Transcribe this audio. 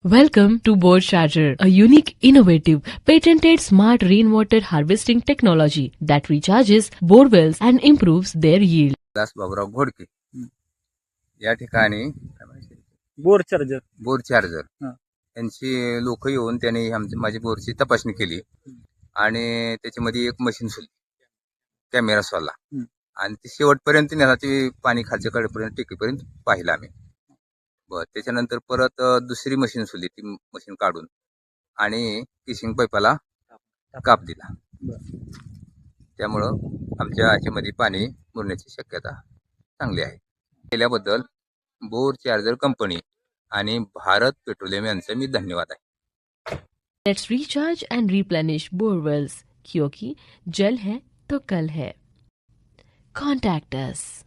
Welcome to Bore Charger, a unique, innovative, patented smart rainwater harvesting technology that recharges bore wells and improves their yield. Das Baburao Ghodke या ठिकाणी bore charger bore charger हा. यांची लोक येऊन त्यांनी माझी बोरची तपासणी केली आणि त्याच्यामध्ये एक मशीन सोडली कॅमेरा सोडला आणि ती शेवटपर्यंत नेला ती पाणी खालच्या कडेपर्यंत टेकीपर्यंत पाहिलं आम्ही. त्याच्यानंतर परत दुसरी मशीन सोडली ती मशीन काढून आणि किशिंग पाईपाला काप दिला. त्यामुळं आमच्या ह्याच्यामध्ये पाणी मुरण्याची शक्यता चांगली आहे. केल्याबद्दल बोर चार्जर कंपनी आणि भारत पेट्रोलियम यांचा मी धन्यवाद आहे. Let's recharge and replenish bore wells, क्योंकि जल है तो कल है. Contact us.